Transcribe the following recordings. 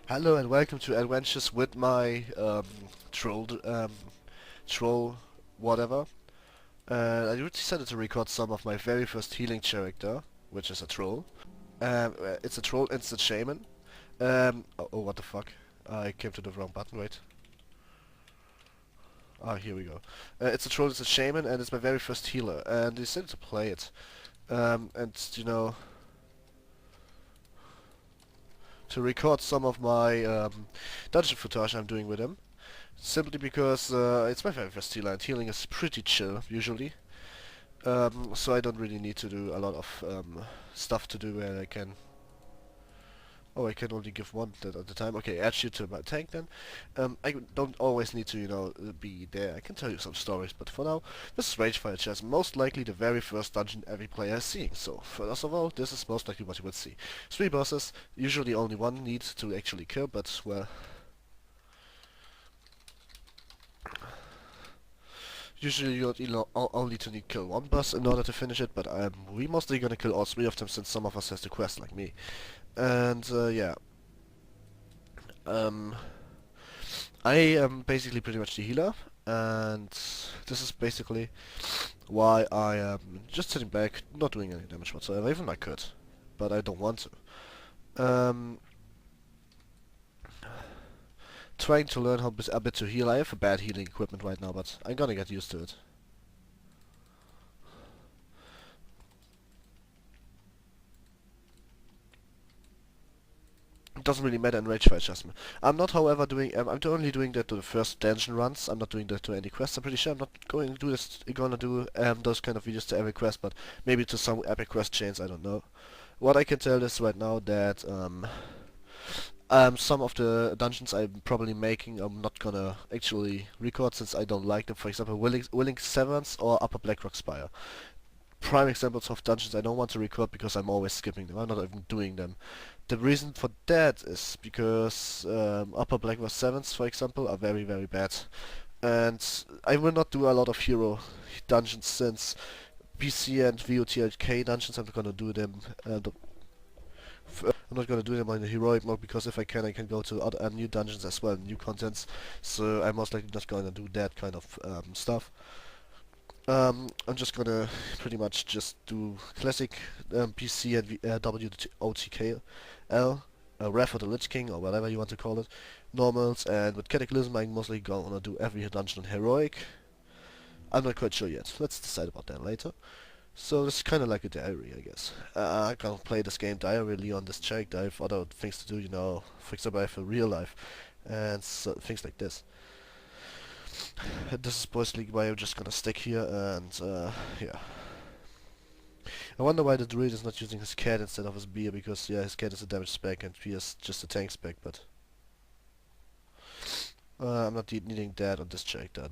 Hello and welcome to Adventures with my troll whatever. I decided to record some of my very first healing character, which is a troll. It's a troll and it's a shaman. Oh, what the fuck? I came to the wrong button, wait. Ah, here we go. It's a troll, it's a shaman, and it's my very first healer, and I decided to play it. And, to record some of my dungeon footage I'm doing with him. Simply because it's my very first healer, and healing is pretty chill, usually. So I don't really need to do a lot of stuff to do where I can... Oh, I can only give one at a time. Okay, add you to my tank then. I don't always need to, be there. I can tell you some stories, but for now, this is ragefire chasm, most likely the very first dungeon every player is seeing. So, first of all, this is most likely what you would see. 3 bosses, usually only one needs to actually kill, but, well... Usually only to need kill one boss in order to finish it, but we mostly gonna kill all 3 of them since some of us has the quest like me. And yeah. Um, I am basically pretty much the healer, and this is basically why I am just sitting back, not doing any damage whatsoever, even I could, but I don't want to. Trying to learn how a bit to heal. I have a bad healing equipment right now, but I'm gonna get used to it. It doesn't really matter in ragefire adjustment. I'm not, however, doing. I'm only doing that to the first dungeon runs. I'm not doing that to any quests. I'm pretty sure I'm not going to do this. Gonna do those kind of videos to every quest, but maybe to some epic quest chains. I don't know. What I can tell is right now that some of the dungeons I'm probably making I'm not gonna actually record since I don't like them. For example, Willing Sevens or Upper Blackrock Spire. Prime examples of dungeons I don't want to record because I'm always skipping them. I'm not even doing them. The reason for that is because Upper Blackrock Sevens, for example, are very, very bad. And I will not do a lot of hero dungeons since PC and VOTLK dungeons. I'm not gonna do them. I'm not gonna do them on the heroic mode because if I can go to other new dungeons as well, new contents. So I'm most likely not gonna do that kind of stuff. I'm just gonna pretty much just do classic PC and WOTKL, Wrath of the Lich King, or whatever you want to call it, normals, and with Cataclysm I'm mostly gonna do every dungeon on heroic. I'm not quite sure yet. Let's decide about that later. So this is kind of like a diary, I guess. I can't play this game diarily on this character. I have other things to do, For example, I have a real life and so, things like this. This is basically why I'm just gonna stick here and yeah. I wonder why the druid is not using his cat instead of his beer, because yeah, his cat is a damage spec and beer is just a tank spec, but I'm not needing that on this character.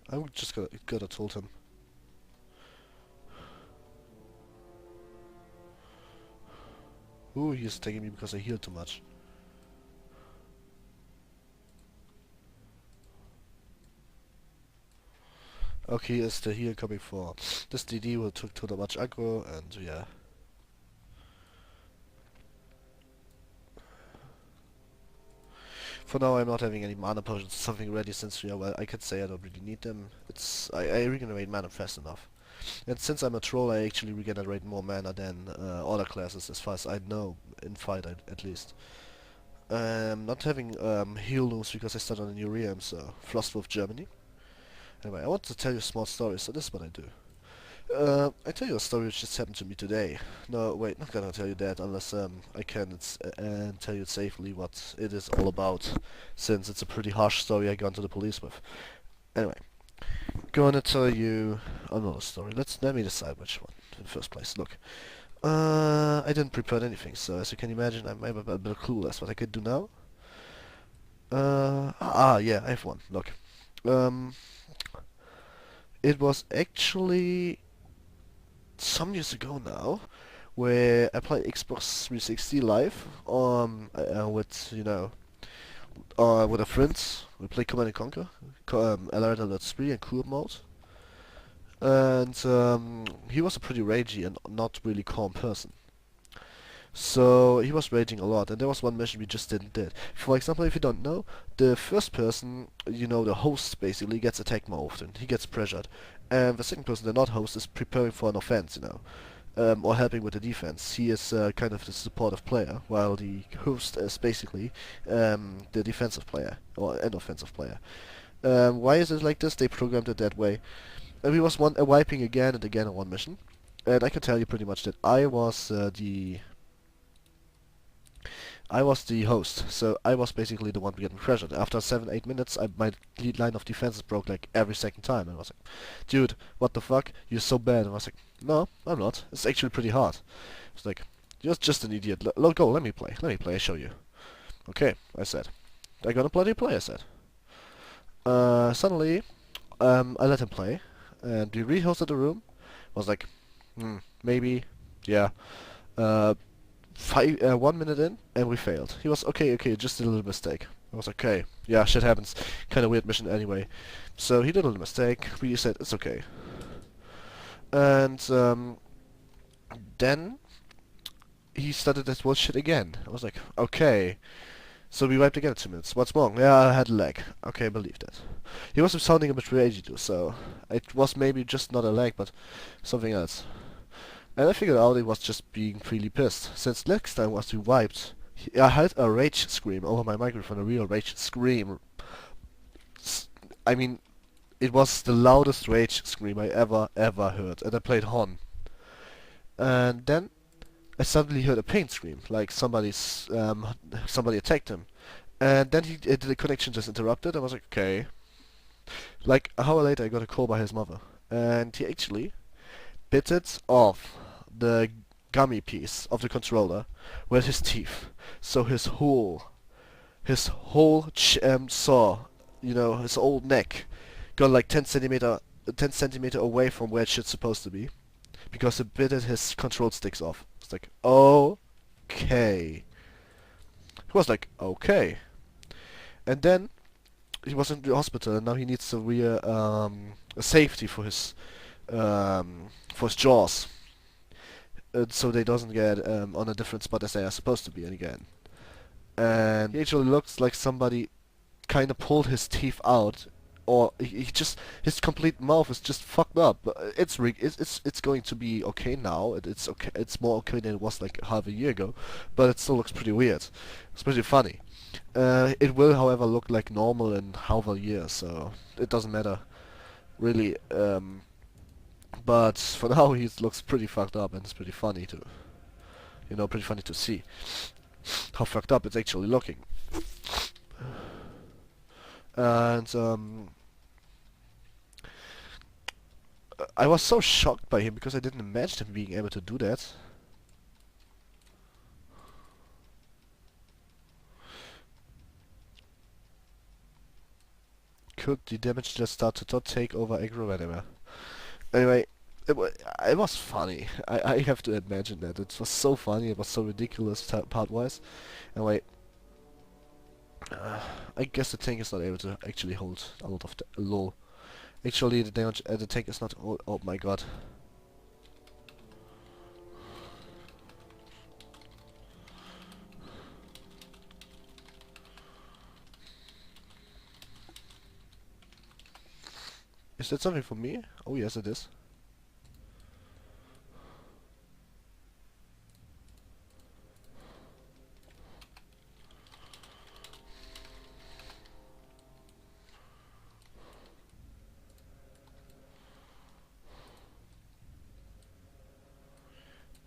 I'm just gonna told him. Ooh, he's taking me because I healed too much. Okay, is the heal coming for this DD will took too much aggro, and yeah. For now I'm not having any mana potions or something ready since, yeah, well, I could say I don't really need them. I regenerate mana fast enough. And since I'm a troll, I actually regenerate more mana than other classes, as far as I know, in fight at least. Not having heal looms because I started on a new realm, so Frostwolf Germany. Anyway, I want to tell you a small story, so this is what I do. I tell you a story which just happened to me today. No, wait, not gonna tell you that unless I can tell you safely what it is all about, since it's a pretty harsh story I gone to the police with. Anyway, gonna tell you another story. Let me decide which one in the first place. Look, I didn't prepare anything, so as you can imagine, I'm a bit clueless. What I could do now? Yeah, I have one. Look, it was actually some years ago now, where I played Xbox 360 live with with a friend. We played Command and Conquer, LRL.3 and cool mode. And he was a pretty ragey and not really calm person. So he was raging a lot, and there was one mission we just didn't did. For example, if you don't know, the first person, you know, the host basically gets attacked more often. He gets pressured, and the second person, the not host, is preparing for an offense, you know, or helping with the defense. He is kind of the supportive player, while the host is basically the defensive player or an offensive player. Why is it like this? They programmed it that way. And we was wiping again and again on one mission, and I can tell you pretty much that I was the host, so I was basically the one getting pressured. After 7-8 minutes, my lead line of defenses broke like every second time, and I was like, dude, what the fuck? You're so bad. And I was like, no, I'm not. It's actually pretty hard. It's like, you're just an idiot. Go, let me play, I show you. Okay, I said. I gonna bloody play, I said. Suddenly, I let him play, and we rehosted the room. I was like, maybe, yeah. 1 minute in, and we failed. He was, okay, just a little mistake. I was like, okay, yeah, shit happens. Kind of weird mission anyway. So he did a little mistake. We said, it's okay. And then he started that bullshit again. I was like, okay. So we wiped again in 2 minutes. What's wrong? Yeah, I had a lag. Okay, I believe that. He was sounding a bit ragey too, so it was maybe just not a lag, but something else. And I figured out it was just being really pissed. Since next time was we wiped, I had a rage scream over my microphone, a real rage scream. I mean, it was the loudest rage scream I ever heard, and I played Hon. And then I suddenly heard a pain scream, like somebody attacked him. And then the connection just interrupted. I was like, okay. Like an hour later, I got a call by his mother, and he actually bit it off the gummy piece of the controller with his teeth. So his whole saw, you know, his old neck got like 10 centimeter away from where it should supposed to be, because it bit his control sticks off. It's like, okay. He was like, okay. And then he was in the hospital, and now he needs a safety for his jaws, so they doesn't get on a different spot as they are supposed to be again. And he actually looks like somebody kind of pulled his teeth out, or his complete mouth is just fucked up. But it's going to be okay now. It's okay. It's more okay than it was like half a year ago, but it still looks pretty weird. It's pretty funny. It will, however, look like normal in half a year, so it doesn't matter really. But for now, he looks pretty fucked up, and it's pretty funny pretty funny to see how fucked up it's actually looking. And I was so shocked by him because I didn't imagine him being able to do that. Could the damage just start to not take over aggro whatever? Anyway, it was funny. I have to imagine that. It was so funny. It was so ridiculous part-wise. Anyway, I guess the tank is not able to actually hold a lot of lol. Actually, the damage the tank is not. Oh my god. Is that something for me? Oh yes, it is.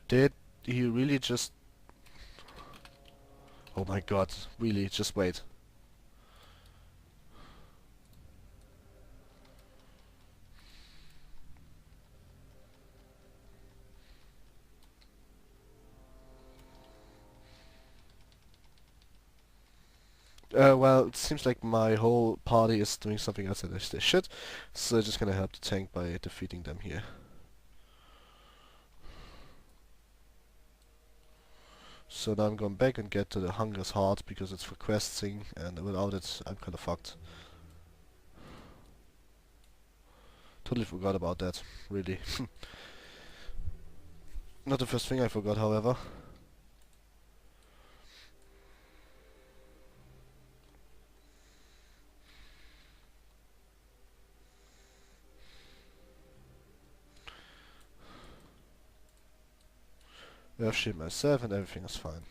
Did he really just... Oh my god, really, just wait. Well, it seems like my whole party is doing something else that they should, so just gonna help the tank by defeating them here. So now I'm going back and get to the Hunger's Heart because it's for questing, and without it I'm kinda fucked. Totally forgot about that, really. Not the first thing I forgot, however. I've shit myself and everything is fine.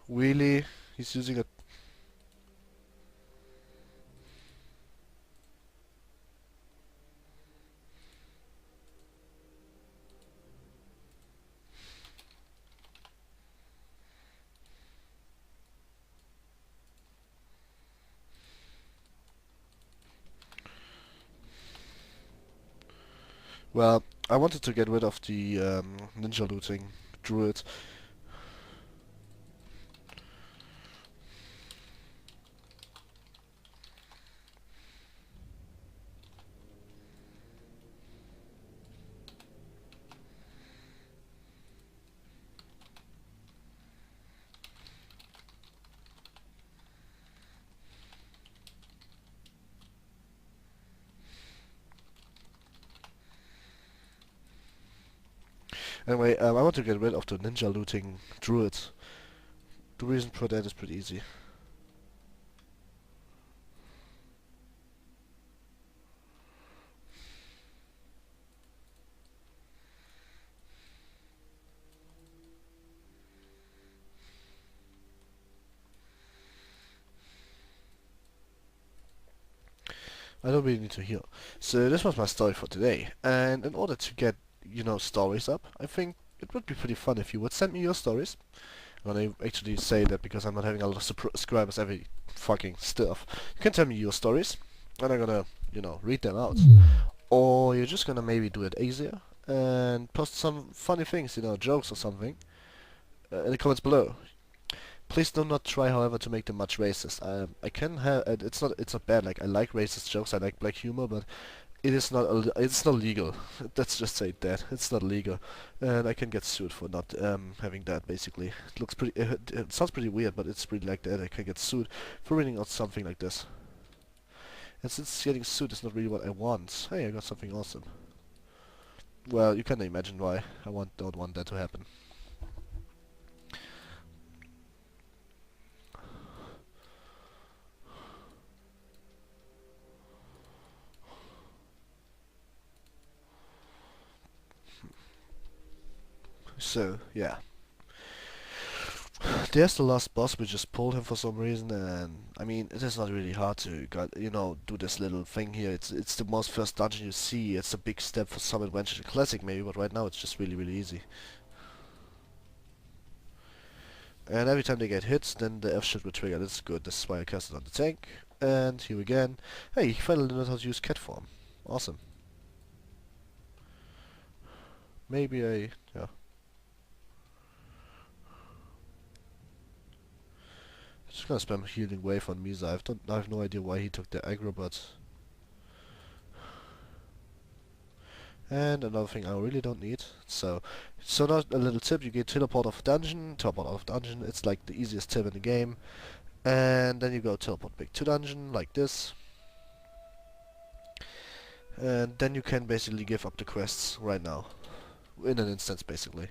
Really? He's using a... Well, I wanted to get rid of the ninja looting druid. Anyway, I want to get rid of the ninja looting druid. The reason for that is pretty easy. I don't really need to heal. So this was my story for today, and in order to get, you know, stories up, I think it would be pretty fun if you would send me your stories. And I actually say that because I'm not having a lot of subscribers every fucking stuff. You can tell me your stories, and I'm gonna, you know, read them out. Or you're just gonna maybe do it easier and post some funny things, you know, jokes or something, in the comments below. Please do not try, however, to make them much racist. I can have, it's not bad. Like I like racist jokes, I like black humor, but it's not legal. Let's just say that it's not legal, and I can get sued for not having that. Basically, it looks pretty. It sounds pretty weird, but it's pretty like that. I can get sued for reading out something like this. And since getting sued is not really what I want, hey, I got something awesome. Well, you can imagine why I don't want that to happen. So yeah. There's the last boss. We just pulled him for some reason, and I mean, it is not really hard to you know, do this little thing here. It's the most first dungeon you see. It's a big step for some adventure classic maybe, but right now it's just really easy. And every time they get hit, then the F shit will trigger. That's good. This is why I cast it on the tank. And here again. Hey, he finally learned how to use cat form. Awesome. Maybe yeah. Just gonna spam healing wave on Misa. I have no idea why he took the aggro, but... And another thing I really don't need. So now a little tip, you get teleport out of dungeon, it's like the easiest tip in the game. And then you go teleport back to dungeon, like this. And then you can basically give up the quests right now. In an instance, basically.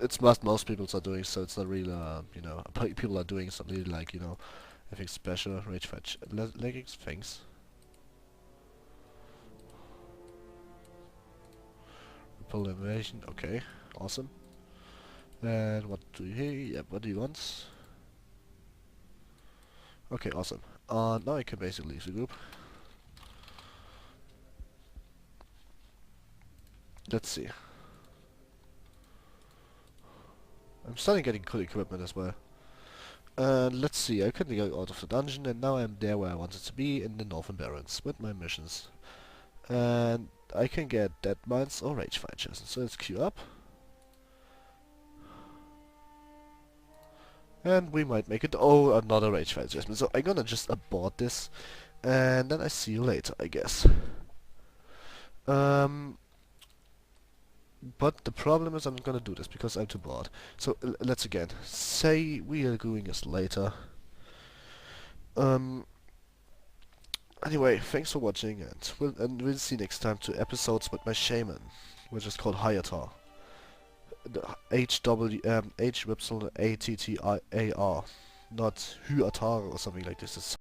It's most people are doing, so it's not really, you know, people are doing something like, you know, I think special, ragefire leggings, thanks. Repel invasion, okay, awesome. And what do you hear? Yeah, what do you want? Okay, awesome. Now I can basically leave the group. Let's see. I'm starting getting good equipment as well. Let's see, I can go out of the dungeon, and now I'm there where I wanted to be, in the Northern Barrens, with my missions. And I can get dead mines or ragefire chasm. So let's queue up. And we might make it. Oh, another ragefire adjustment. So I'm gonna just abort this, and then I see you later, I guess. Um, but the problem is I'm not gonna do this because I'm too bored. So let's again say we are doing this later. Um. Anyway, thanks for watching, and we'll see next time 2 episodes with my shaman, which is called Hyatar. The H-W-H-Y-A-T-T-I-A-R, not Hyatar or something like this. It's